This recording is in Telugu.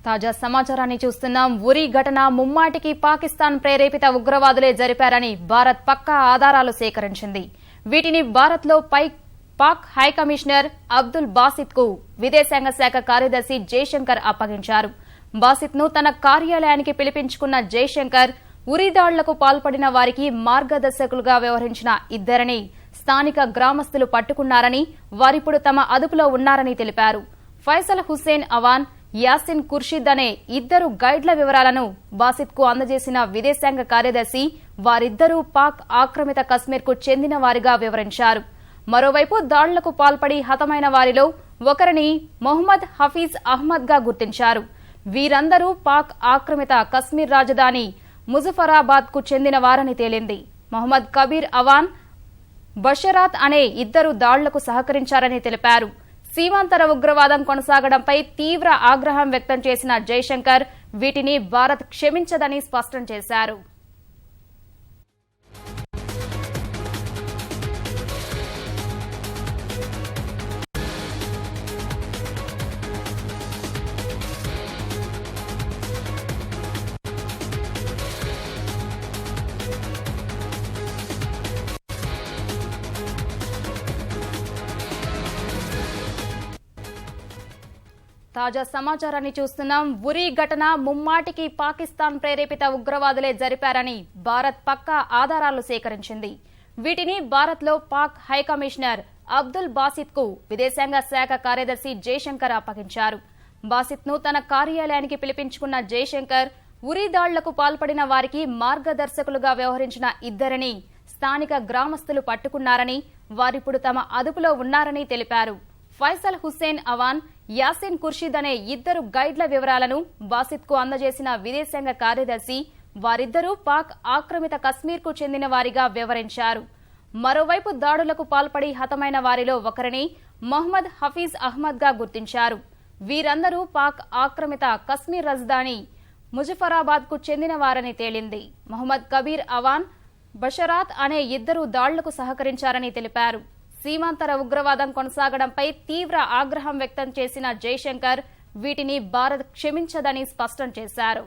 తాజా సమాచారాన్ని చూస్తున్నాం. ఉరి ఘటన ముమ్మాటికి పాకిస్తాన్ ప్రేరేపిత ఉగ్రవాదులే జరిపారని భారత్ పక్కా ఆధారాలు సేకరించింది. వీటిని భారత్లో పాక్ హైకమిషనర్ అబ్దుల్ బాసిత్ కు విదేశాంగ శాఖ కార్యదర్శి జైశంకర్ అప్పగించారు. బాసిత్ ను తన కార్యాలయానికి పిలిపించుకున్న జైశంకర్ ఉరి దాడులకు పాల్పడిన వారికి మార్గదర్శకులుగా వ్యవహరించిన ఇద్దరిని స్థానిక గ్రామస్తులు పట్టుకున్నారని, వారిప్పుడు తమ అదుపులో ఉన్నారని తెలిపారు. ఫైసల్ హుస్సేన్ అవాన్, యాసిన్ ఖుర్షీద్ అనే ఇద్దరు గైడ్ల వివరాలను బాసిత్ కు అందజేసిన విదేశాంగ కార్యదర్శి వారిద్దరూ పాక్ ఆక్రమిత కశ్మీర్ కు చెందిన వారిగా వివరించారు. మరోవైపు దాడులకు పాల్పడి హతమైన వారిలో ఒకరిని మొహమ్మద్ హఫీజ్ అహ్మద్ గా గుర్తించారు. వీరందరూ పాక్ ఆక్రమిత కశ్మీర్ రాజధాని ముజఫరాబాద్ కు చెందిన వారని తేలింది. మొహమ్మద్ కబీర్ అవాన్, బషరాత్ అనే ఇద్దరు దాడులకు సహకరించారని తెలిపారు. సీమాంతర ఉగ్రవాదం కొనసాగడంపై తీవ్ర ఆగ్రహం వ్యక్తం చేసిన జైశంకర్ వీటిని భారత్ క్షమించదని స్పష్టం చేశారు. తాజా సమాచారాన్ని చూస్తున్నాం. ఉరి ఘటన ముమ్మాటికి పాకిస్తాన్ ప్రేరేపిత ఉగ్రవాదులే జరిపారని భారత్ పక్కా ఆధారాలు సేకరించింది. వీటిని భారత్లో పాక్ హైకమిషనర్ అబ్దుల్ బాసిత్ కు విదేశాంగ శాఖ కార్యదర్శి జైశంకర్ అప్పగించారు. బాసిత్ ను తన కార్యాలయానికి పిలిపించుకున్న జైశంకర్ ఉరి దాడులకు పాల్పడిన వారికి మార్గదర్శకులుగా వ్యవహరించిన ఇద్దరిని స్థానిక గ్రామస్తులు పట్టుకున్నారని, వారిప్పుడు తమ అదుపులో ఉన్నారని తెలిపారు. ఫైసల్ హుస్సేన్ అవాన్, యాసిన్ ఖుర్షీద్ అనే ఇద్దరు గైడ్ల వివరాలను బాసిత్ కు అందజేసిన విదేశాంగ కార్యదర్శి వారిద్దరూ పాక్ ఆక్రమిత కశ్మీర్ కు చెందిన వారిగా వివరించారు. మరోవైపు దాడులకు పాల్పడి హతమైన వారిలో ఒకరిని మొహమ్మద్ హఫీజ్ అహ్మద్ గా గుర్తించారు. వీరందరూ పాక్ ఆక్రమిత కశ్మీర్ రాజధాని ముజఫరాబాద్ కు చెందిన వారని తేలింది. మొహమ్మద్ కబీర్ అవాన్, బషరాత్ అనే ఇద్దరు దాడులకు సహకరించారని తెలిపారు. సీమాంతర ఉగ్రవాదం కొనసాగడంపై తీవ్ర ఆగ్రహం వ్యక్తం చేసిన జైశంకర్ వీటిని భారత్ క్షమించదని స్పష్టం చేశారు.